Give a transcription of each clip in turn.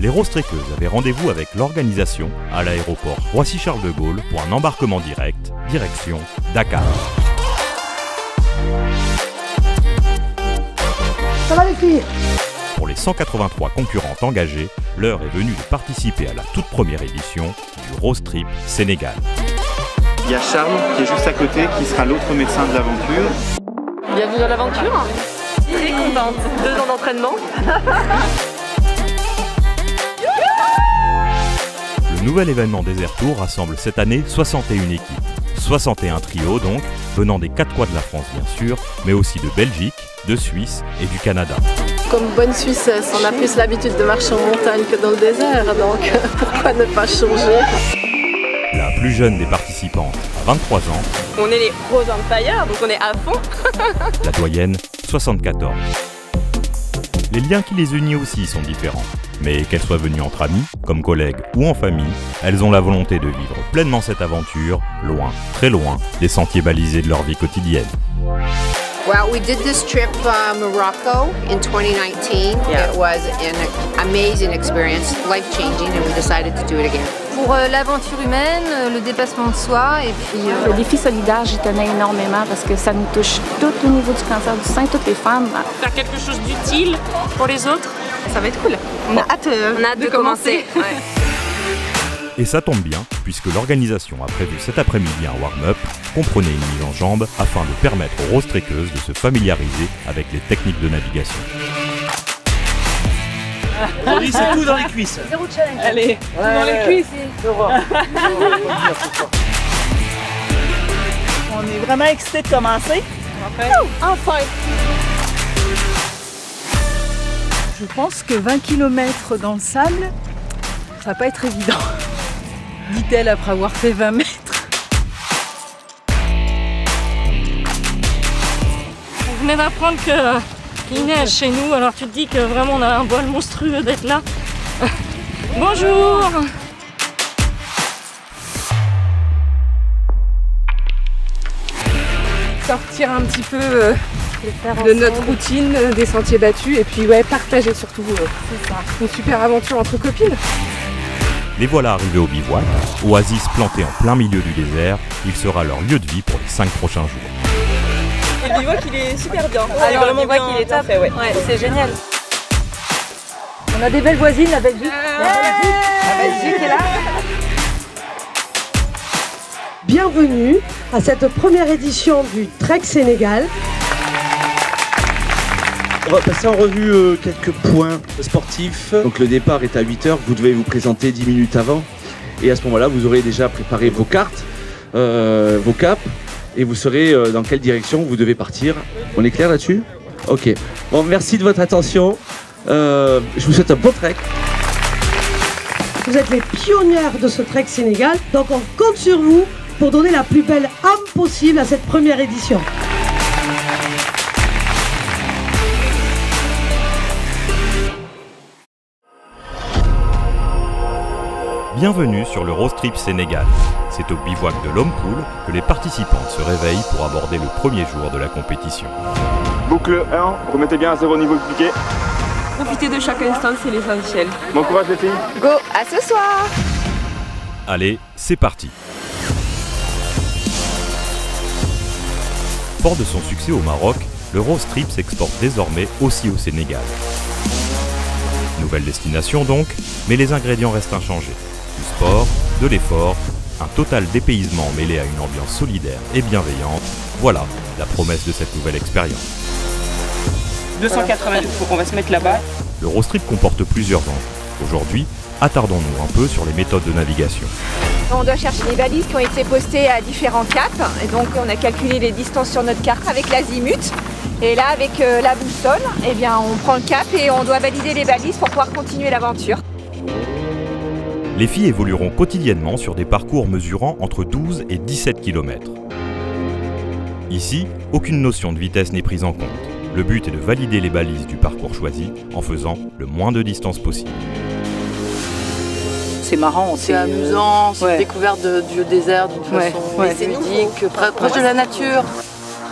les Rose-Trekkeuses avaient rendez-vous avec l'organisation à l'aéroport Roissy-Charles de Gaulle pour un embarquement direct, direction Dakar. Ça va les filles? Pour les 183 concurrentes engagées, l'heure est venue de participer à la toute première édition du Rose Trip Sénégal. Il y a Charles qui est juste à côté, qui sera l'autre médecin de l'aventure. Bienvenue dans l'aventure. Très contente. 2 ans d'entraînement. Le nouvel événement Desert Tour rassemble cette année 61 équipes. 61 trios donc, venant des 4 coins de la France bien sûr, mais aussi de Belgique, de Suisse et du Canada. Comme bonne Suissesse, on a plus l'habitude de marcher en montagne que dans le désert, donc pourquoi ne pas changer? La plus jeune des participantes a 23 ans. On est les Rose Empire, donc on est à fond. La doyenne, 74. Les liens qui les unissent aussi sont différents. Mais qu'elles soient venues entre amis, comme collègues ou en famille, elles ont la volonté de vivre pleinement cette aventure, loin, très loin, des sentiers balisés de leur vie quotidienne. Well, we did this trip Morocco in 2019. Yeah. It was an amazing experience, life-changing, and we decided to do it again. Pour l'aventure humaine, le dépassement de soi et puis... Le défi solidaire, j'y tenais énormément parce que ça nous touche tout au niveau du cancer du sein, toutes les femmes. Faire quelque chose d'utile pour les autres, ça va être cool. On a hâte de commencer. Ouais. Et ça tombe bien, puisque l'organisation a prévu cet après-midi un warm-up, comprenait une mise en jambe afin de permettre aux Rose-Trekkeuses de se familiariser avec les techniques de navigation. Aujourd'hui, c'est tout dans les cuisses. Zéro challenge. Allez, tout dans les cuisses. On est vraiment excités de commencer. Enfin. Je pense que 20 km dans le sable, ça va pas être évident. Dit-elle après avoir fait 20 mètres. On venait d'apprendre qu'il neige chez nous, alors tu te dis que vraiment on a un bol monstrueux d'être là. Bonjour! Sortir un petit peu de notre routine, des sentiers battus, et puis ouais, partager surtout une super aventure entre copines. Les voilà arrivés au bivouac, oasis planté en plein milieu du désert, il sera leur lieu de vie pour les 5 prochains jours. Et le bivouac il est super bien. Alors, le bivouac il est top. Fait, ouais. Ouais, c'est génial. On a des belles voisines, la Belgique. La Belgique est là. Bienvenue à cette première édition du Trek Sénégal. On va passer en revue quelques points sportifs. Donc le départ est à 8 h, vous devez vous présenter 10 minutes avant. Et à ce moment-là, vous aurez déjà préparé vos cartes, vos caps, et vous saurez dans quelle direction vous devez partir. On est clair là-dessus? Ok. Bon, merci de votre attention. Je vous souhaite un bon trek. Vous êtes les pionnières de ce Trek Sénégal, donc on compte sur vous pour donner la plus belle âme possible à cette première édition. Bienvenue sur le Rose Trip Sénégal. C'est au bivouac de Lompoul que les participantes se réveillent pour aborder le premier jour de la compétition. Boucle 1, remettez bien à 0 niveau du piquet. Profiter de chaque instant, c'est l'essentiel. Bon courage les filles. Go, à ce soir. Allez, c'est parti. Fort de son succès au Maroc, le Rose Trip s'exporte désormais aussi au Sénégal. Nouvelle destination donc, mais les ingrédients restent inchangés. Du sport, de l'effort, un total dépaysement mêlé à une ambiance solidaire et bienveillante, voilà la promesse de cette nouvelle expérience. 280, il faut qu'on va se mettre là-bas. Le Rose Trip comporte plusieurs enjeux. Aujourd'hui, attardons-nous un peu sur les méthodes de navigation. On doit chercher les balises qui ont été postées à différents caps. Et donc on a calculé les distances sur notre carte avec l'azimut. Et là, avec la boussole, eh bien, on prend le cap et on doit valider les balises pour pouvoir continuer l'aventure. Les filles évolueront quotidiennement sur des parcours mesurant entre 12 et 17 km. Ici, aucune notion de vitesse n'est prise en compte. Le but est de valider les balises du parcours choisi en faisant le moins de distance possible. C'est marrant, C'est amusant, c'est une découverte du désert d'une façon ludique, proche de la nature.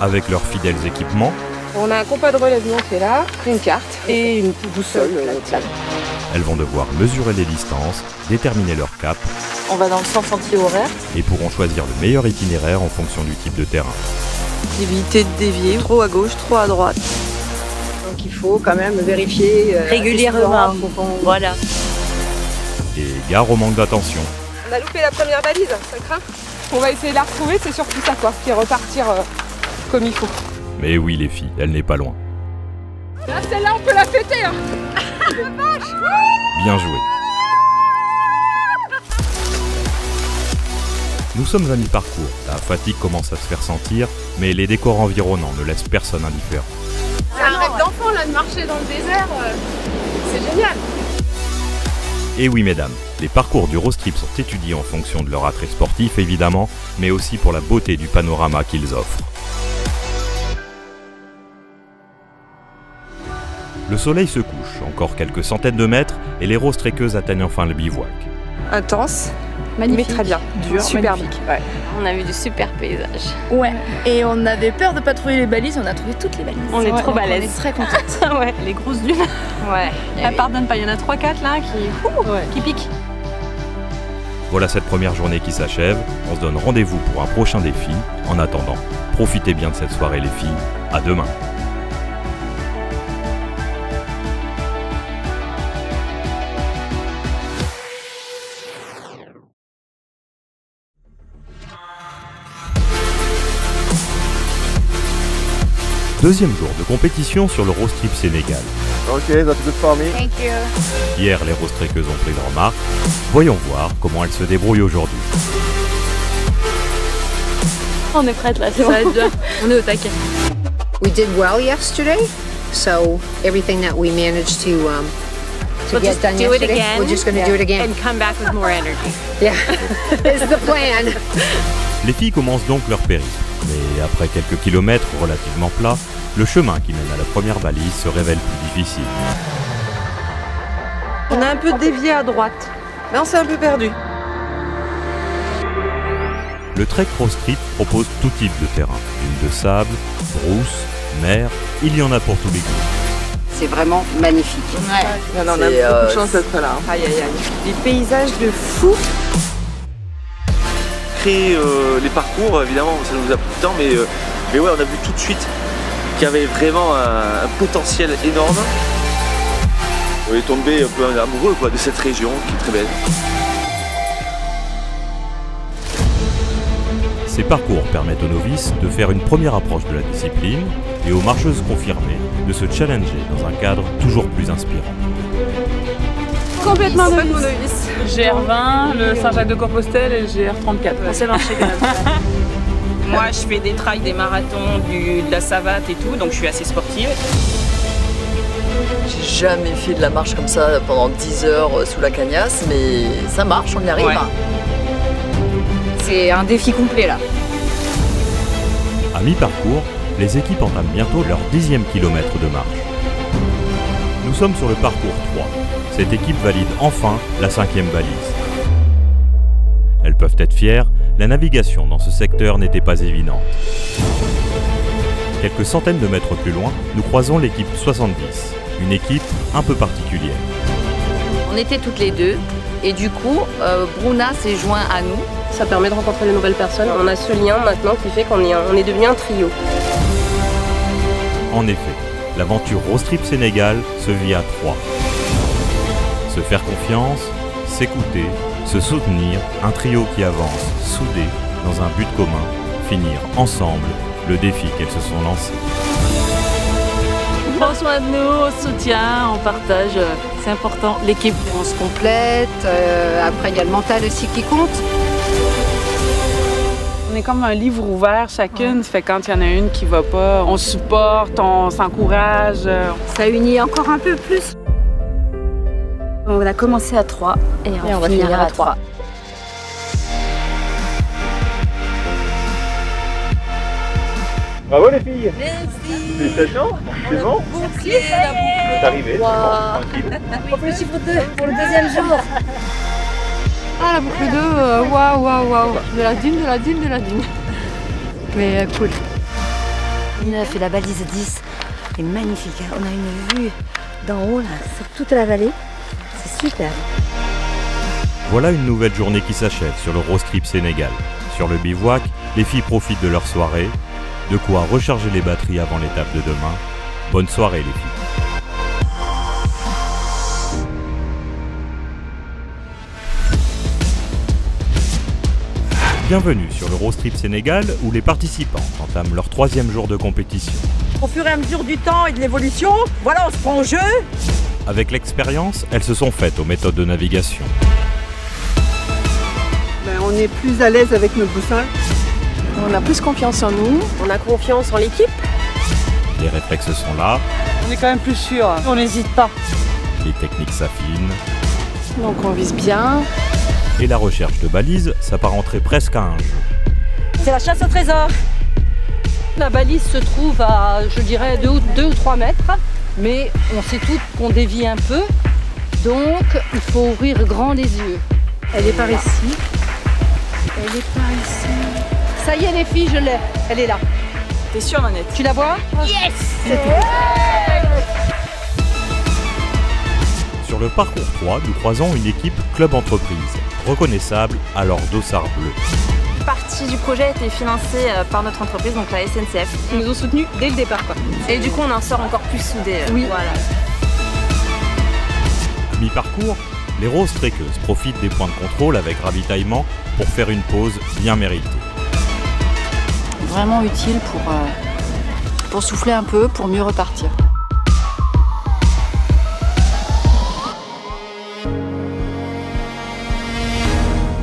Avec leurs fidèles équipements, On a un compas de relèvement qui est là, une carte et une boussole plate. elles vont devoir mesurer les distances, déterminer leur cap. On va dans le sens anti-horaire. Et pourront choisir le meilleur itinéraire en fonction du type de terrain. Éviter de dévier, trop à gauche, trop à droite. Donc il faut quand même vérifier régulièrement. Voilà. Et gare au manque d'attention. On a loupé la première balise, ça craint. On va essayer de la retrouver, c'est surtout ça quoi, puis repartir comme il faut. Mais oui les filles, elle n'est pas loin. Là celle-là on peut la fêter hein. Bien joué. Nous sommes à mi-parcours, la fatigue commence à se faire sentir, mais les décors environnants ne laissent personne indifférent. C'est un rêve d'enfant là de marcher dans le désert, c'est génial. Et oui mesdames, les parcours du Rostrip sont étudiés en fonction de leur attrait sportif évidemment, mais aussi pour la beauté du panorama qu'ils offrent. Le soleil se couche, encore quelques centaines de mètres, et les Rostrikeuses atteignent enfin le bivouac. Intense, Magnifique. mais très bien, Dur, superbe. Ouais. On a vu du super paysage. Ouais, et on avait peur de pas trouver les balises, on a trouvé toutes les balises. On est trop balèze. On est très contente. Ouais, les grosses dunes. Ouais. Elles pardonnent pas, il y en a 3-4 là qui piquent. Voilà cette première journée qui s'achève, on se donne rendez-vous pour un prochain défi. En attendant, profitez bien de cette soirée les filles, à demain. Deuxième jour de compétition sur le Rostrip Sénégal. Ok, that's good for me. Thank you. Hier, les Rostrikeuses ont pris leur marque. Voyons voir comment elles se débrouillent aujourd'hui. On est prête là, c'est bon. Ça va être bien. On est au taquet. We did well yesterday, so everything that we managed to get done yesterday, we're just going to do it again. And come back with more energy. Yeah, it's the plan. Les filles commencent donc leur périple. Mais après quelques kilomètres relativement plats, le chemin qui mène à la première balise se révèle plus difficile. On a un peu dévié à droite. Là on s'est un peu perdu. Le Trek Rostrip propose tout type de terrain. Dunes de sable, brousse, mer, il y en a pour tous les goûts. C'est vraiment magnifique. Ouais. On a beaucoup de chance d'être là. Aïe aïe aïe. Des paysages de fou. Créer les parcours, évidemment, ça nous a pris du temps, mais ouais, on a vu tout de suite qu'il y avait vraiment un potentiel énorme. On est tombé un peu amoureux quoi, de cette région qui est très belle. Ces parcours permettent aux novices de faire une première approche de la discipline et aux marcheuses confirmées de se challenger dans un cadre toujours plus inspirant. Complètement novice. GR20, le Saint-Jacques-de-Compostelle et le GR34. On s'est marché quand même. Moi, je fais des trails, des marathons, de la savate et tout, donc je suis assez sportive. J'ai jamais fait de la marche comme ça pendant 10 heures sous la cagnasse, mais ça marche, on y arrive. Ouais. C'est un défi complet là. À mi-parcours, les équipes entament bientôt leur 10e kilomètre de marche. Nous sommes sur le parcours 3. Cette équipe valide enfin la 5e balise. Elles peuvent être fières, la navigation dans ce secteur n'était pas évidente. Quelques centaines de mètres plus loin, nous croisons l'équipe 70, une équipe un peu particulière. On était toutes les deux et du coup, Bruna s'est joint à nous. Ça permet de rencontrer de nouvelles personnes. On a ce lien maintenant qui fait qu'on est devenu un trio. En effet, l'aventure Rostrip Sénégal se vit à 3. Se faire confiance, s'écouter, se soutenir, un trio qui avance, soudé, dans un but commun, finir ensemble le défi qu'elles se sont lancés. On prend soin de nous, on se soutient, on partage, c'est important, l'équipe. On se complète, après il y a le mental aussi qui compte. On est comme un livre ouvert chacune, fait quand il y en a une qui va pas, on supporte, on s'encourage. Ça unit encore un peu plus. On a commencé à 3 et on va finir à 3. Bravo les filles. Merci. Félicitations, c'est bon. C'est arrivé, c'est bon, tranquille. En plus pour le deuxième jour. Ah la boucle 2, waouh. De la dune. Mais cool. On a fait la balise 10, c'est magnifique. Hein. On a une vue d'en haut là, sur toute la vallée. C'est super. Voilà une nouvelle journée qui s'achève sur le Rose Trip Sénégal. Sur le bivouac, les filles profitent de leur soirée. De quoi recharger les batteries avant l'étape de demain. Bonne soirée les filles. Bienvenue sur le Rose Trip Sénégal où les participants entament leur 3e jour de compétition. Au fur et à mesure du temps et de l'évolution, voilà, on se prend au jeu. Avec l'expérience, elles se sont faites aux méthodes de navigation. On est plus à l'aise avec nos boussoles. On a plus confiance en nous, on a confiance en l'équipe. Les réflexes sont là. On est quand même plus sûr, on n'hésite pas. Les techniques s'affinent. Donc on vise bien. Et la recherche de balises s'apparenterait presque à un jeu. C'est la chasse au trésor. La balise se trouve à, je dirais, 2 ou 3 mètres. Mais on sait toutes qu'on dévie un peu. Donc il faut ouvrir grand les yeux. Elle est par ici. Elle est par ici. Ça y est les filles, je l'ai. Elle est là. T'es sûre, Manette? Tu la vois? Yes! Sur le parcours 3, nous croisons une équipe Club Entreprise, reconnaissable à leur dossard bleu. Une partie du projet a été financée par notre entreprise, donc la SNCF. Ils nous ont soutenus dès le départ, quoi. Et du coup, on en sort encore plus soudés. Oui. Voilà. À mi-parcours, les roses trekkeuses profitent des points de contrôle avec ravitaillement pour faire une pause bien méritée. Vraiment utile pour souffler un peu, pour mieux repartir.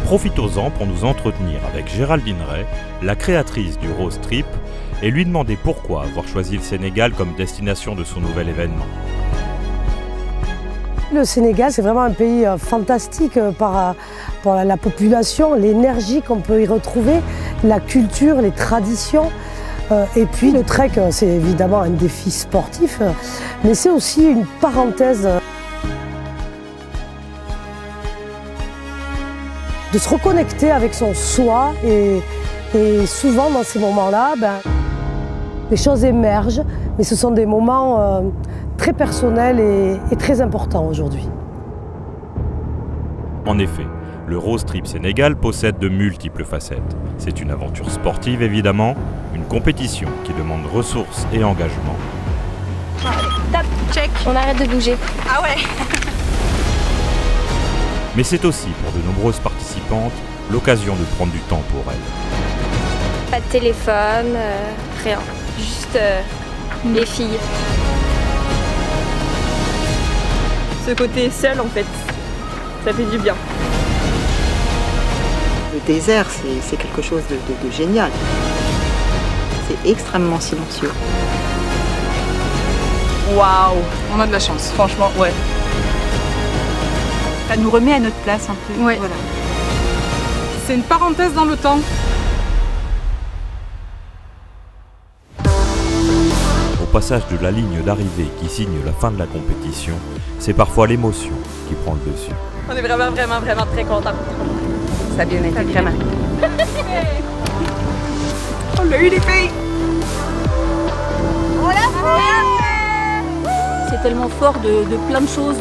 Profitons-en pour nous entretenir avec Géraldine Ray, la créatrice du Rose Trip, et lui demander pourquoi avoir choisi le Sénégal comme destination de son nouvel événement. Le Sénégal, c'est vraiment un pays fantastique par la population, l'énergie qu'on peut y retrouver, la culture, les traditions. Et puis le trek, c'est évidemment un défi sportif, mais c'est aussi une parenthèse de se reconnecter avec son soi. Et souvent, dans ces moments-là, les choses émergent, mais ce sont des moments très personnel et très important aujourd'hui. En effet, le Rose Trip Sénégal possède de multiples facettes. C'est une aventure sportive évidemment, une compétition qui demande ressources et engagement. Top, check. On arrête de bouger. Ah ouais. Mais c'est aussi pour de nombreuses participantes l'occasion de prendre du temps pour elles. Pas de téléphone, rien. Juste les filles. Ce côté seul, en fait, ça fait du bien. Le désert, c'est quelque chose de génial. C'est extrêmement silencieux. Waouh, on a de la chance, franchement, ouais. Ça nous remet à notre place un peu. Ouais. Voilà. C'est une parenthèse dans le temps. Au passage de la ligne d'arrivée qui signe la fin de la compétition, c'est parfois l'émotion qui prend le dessus. On est vraiment très contents. Ça a bien été, vraiment. On l'a eu les filles! On l'a fait! C'est tellement fort de plein de choses,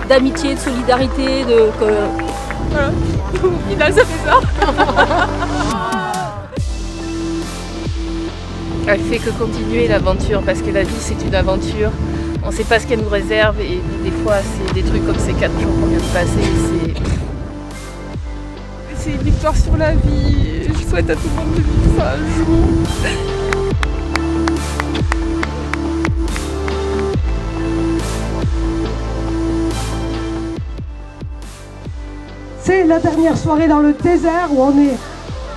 d'amitié, de solidarité, Voilà. Au final, ça fait ça. Elle fait que continuer l'aventure parce que la vie c'est une aventure. On ne sait pas ce qu'elle nous réserve et des fois c'est des trucs comme ces 4 jours qu'on vient de passer. C'est une victoire sur la vie. Je souhaite à tout le monde de vivre ça un jour. C'est la dernière soirée dans le désert où on est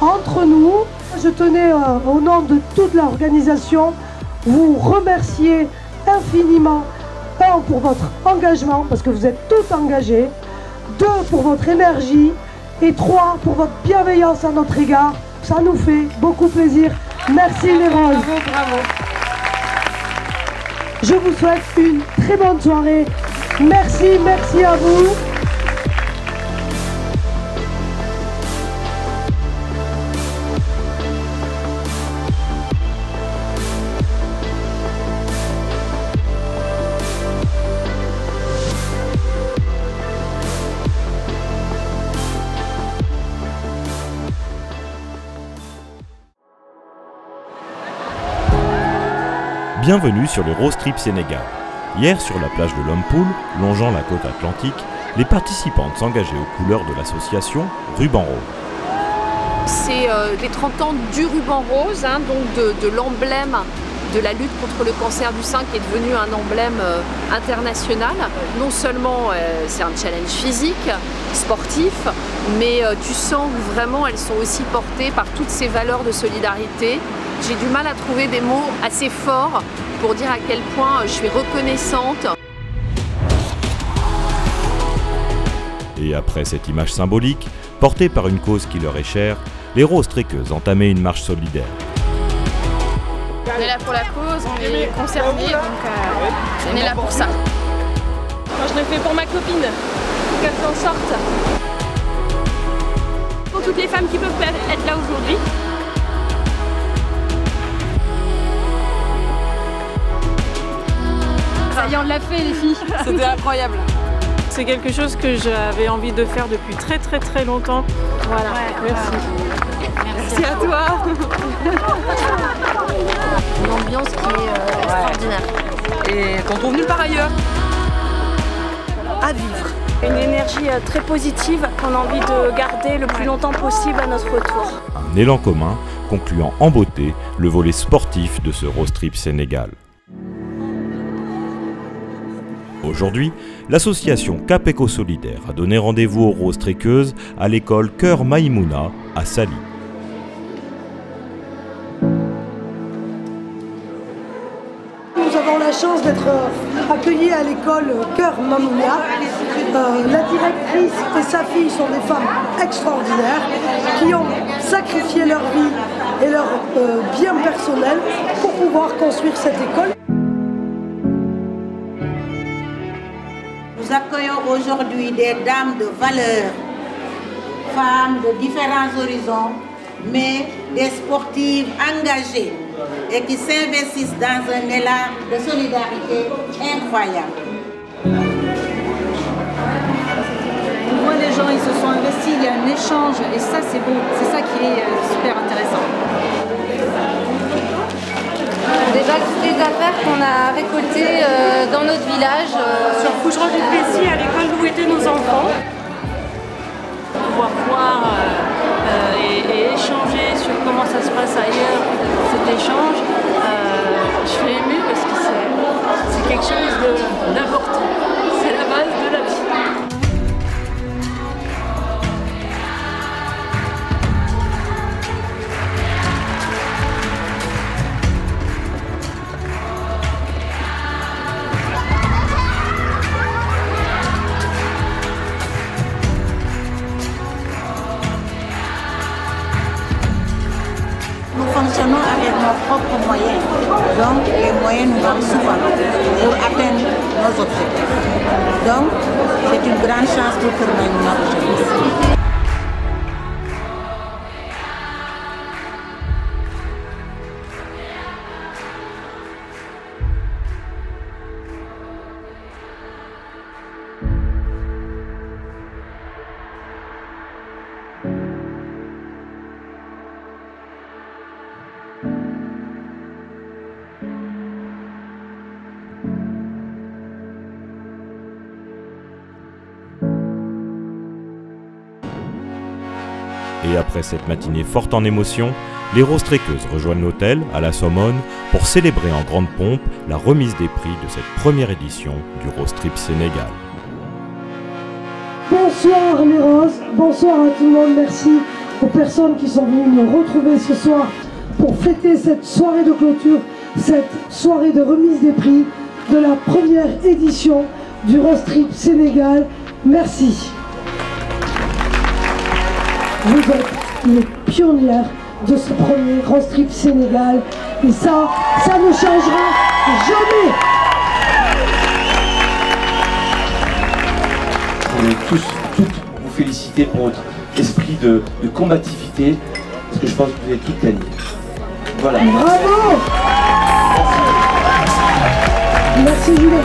entre nous. Je tenais au nom de toute l'organisation vous remercier infiniment. 1 pour votre engagement parce que vous êtes tous engagés. 2 pour votre énergie. Et 3 pour votre bienveillance à notre égard. Ça nous fait beaucoup plaisir. Merci les roses. Bravo, bravo. Je vous souhaite une très bonne soirée. Merci, merci à vous. Bienvenue sur le Rose Trip Sénégal. Hier, sur la plage de Lompoul, longeant la côte atlantique, les participantes s'engageaient aux couleurs de l'association Ruban Rose. C'est les 30 ans du ruban rose, donc de l'emblème de la lutte contre le cancer du sein qui est devenu un emblème international. Non seulement c'est un challenge physique, sportif, mais tu sens que vraiment elles sont aussi portées par toutes ces valeurs de solidarité. J'ai du mal à trouver des mots assez forts pour dire à quel point je suis reconnaissante. Et après cette image symbolique, portée par une cause qui leur est chère, les roses trekkeuses entamaient une marche solidaire. On est là pour la cause, on est concernés, donc on est là pour ça. Moi je le fais pour ma copine, pour qu'elle s'en sorte. Pour toutes les femmes qui peuvent être là aujourd'hui. Ça y est, on l'a fait les filles. C'était incroyable. C'est quelque chose que j'avais envie de faire depuis très longtemps. Voilà, ouais, merci. Merci à toi. Une ambiance qui est extraordinaire. Et qu'on trouve nulle part ailleurs. À vivre. Une énergie très positive qu'on a envie de garder le plus longtemps possible à notre retour. Un élan commun concluant en beauté le volet sportif de ce Rose Trip Sénégal. Aujourd'hui, l'association Cap Éco Solidaire a donné rendez-vous aux roses trekkeuses à l'école Cœur Maïmouna à Saly. Nous avons la chance d'être accueillis à l'école Cœur Maïmouna. La directrice et sa fille sont des femmes extraordinaires qui ont sacrifié leur vie et leur bien personnel pour pouvoir construire cette école. Nous accueillons aujourd'hui des dames de valeur, femmes de différents horizons, mais des sportives engagées et qui s'investissent dans un élan de solidarité incroyable. On voit les gens, ils se sont investis, il y a un échange et ça c'est beau, c'est ça qui est super intéressant. Déjà toutes les affaires qu'on a récoltées dans notre village. Sur Fougeron du Plessis, à l'école où étaient nos enfants. Pouvoir voir et échanger sur comment ça se passe ailleurs, cet échange, je suis émue parce que c'est quelque chose d'important. C'est la base de la vie. Nous fonctionnons avec nos propres moyens. Donc, les moyens nous manquent souvent pour atteindre nos objectifs. Donc, c'est une grande chance pour Cœur Maïmouna aujourd'hui. Et après cette matinée forte en émotions, les roses trekkeuses rejoignent l'hôtel à la Sommone pour célébrer en grande pompe la remise des prix de cette première édition du Rose Trip Sénégal. Bonsoir les roses, bonsoir à tout le monde, merci aux personnes qui sont venues nous retrouver ce soir pour fêter cette soirée de clôture, cette soirée de remise des prix de la première édition du Rose Trip Sénégal. Merci. Vous êtes les pionnières de ce premier Rose Trip Sénégal et ça ne changera jamais. Je voulais toutes vous féliciter pour votre esprit de combativité, parce que je pense que vous avez toutes gagné. Voilà. Bravo. Merci Julien.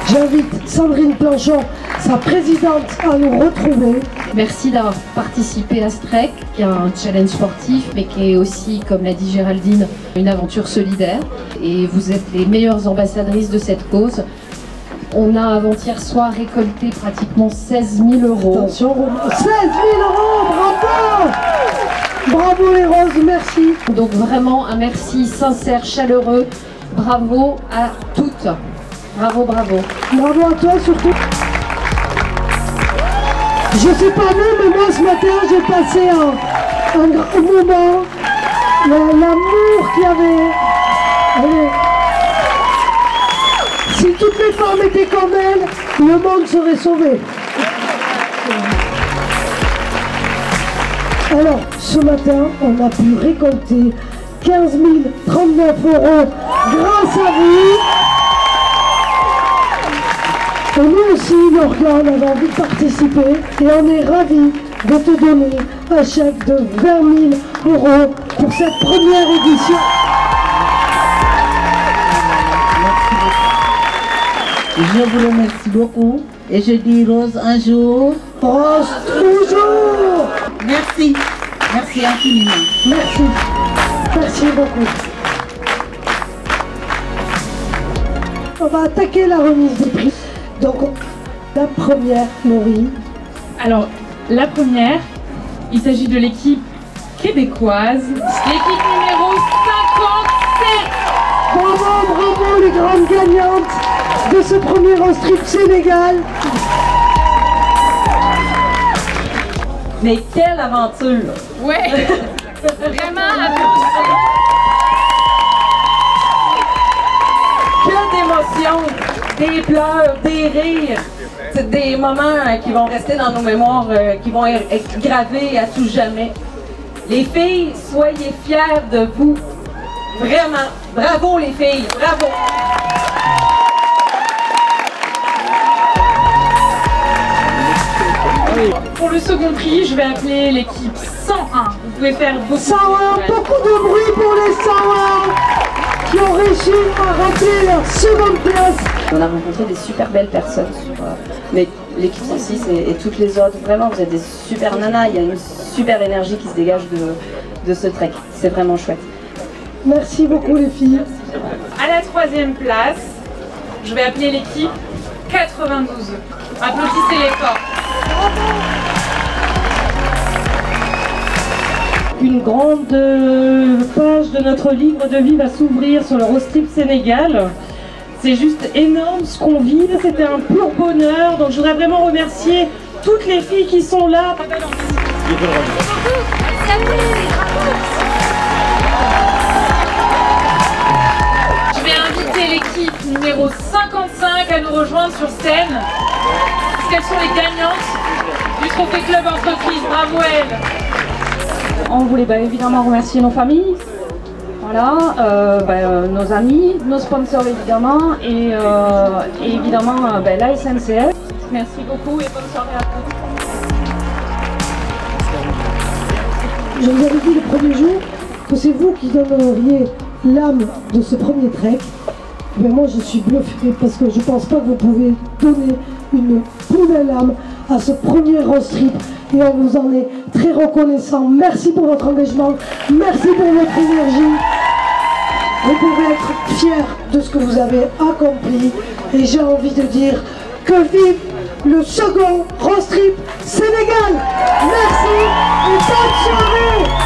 J'invite Sandrine Planchon, sa présidente, à nous retrouver. Merci d'avoir participé à ce trek qu'un challenge sportif, mais qui est aussi, comme l'a dit Géraldine, une aventure solidaire. Et vous êtes les meilleures ambassadrices de cette cause. On a avant-hier soir récolté pratiquement 16 000 €. Attention, 16 000 €, bravo! Bravo les roses, merci. Donc vraiment un merci sincère, chaleureux. Bravo à toutes. Bravo, bravo. Bravo à toi surtout. Je sais pas vous, mais moi ce matin j'ai passé un grand moment. L'amour qu'il y avait. Allez. Si toutes les femmes étaient comme elle, le monde serait sauvé. Alors, ce matin, on a pu récolter 15 039 € grâce à vous. Et nous aussi, Morgane, on avait envie de participer et on est ravis de te donner un chèque de 20 000 € pour cette première édition. Je vous remercie beaucoup et je dis Rose un jour, Rose toujours. Merci, merci infiniment. Merci, merci beaucoup. On va attaquer la remise des prix. Donc, la première, Laurie. Alors, la première, il s'agit de l'équipe québécoise, l'équipe numéro 57. Bravo, bravo les grandes gagnantes de ce premier Rose Trip Sénégal. Mais quelle aventure! Ouais! Vraiment aventure! Quelle émotion! Des pleurs, des rires! C'est des moments qui vont rester dans nos mémoires, qui vont être gravés à tout jamais. Les filles, soyez fiers de vous! Vraiment! Bravo les filles! Bravo! Pour le second prix, je vais appeler l'équipe 101. Vous pouvez faire beaucoup 101, beaucoup de bruit pour les 101 qui ont réussi à remplir leur seconde place. On a rencontré des super belles personnes, mais l'équipe 106 et toutes les autres, vraiment vous êtes des super nanas, il y a une super énergie qui se dégage de ce trek, c'est vraiment chouette. Merci beaucoup les filles. À la troisième place, je vais appeler l'équipe 92. Applaudissez-les fort. Une grande page de notre livre de vie va s'ouvrir sur le Rose Trip Sénégal. C'est juste énorme ce qu'on vit, c'était un pur bonheur. Donc je voudrais vraiment remercier toutes les filles qui sont là. Je vais inviter l'équipe numéro 55 à nous rejoindre sur scène. Parce qu'elles sont les gagnantes du Trophée Club Entreprise. Bravo à elles. On voulait évidemment remercier nos familles, voilà, nos amis, nos sponsors évidemment, et évidemment la SNCF. Merci beaucoup et bonne soirée à tous. Je vous avais dit le premier jour que c'est vous qui donneriez l'âme de ce premier trek. Mais moi je suis bluffée parce que je pense pas que vous pouvez donner une plus belle âme à ce premier Rose Trip. Et on vous en est très reconnaissant. Merci pour votre engagement, merci pour votre énergie. Vous pouvez être fiers de ce que vous avez accompli. Et j'ai envie de dire que vive le second Rose Trip Sénégal. Merci et bonne soirée.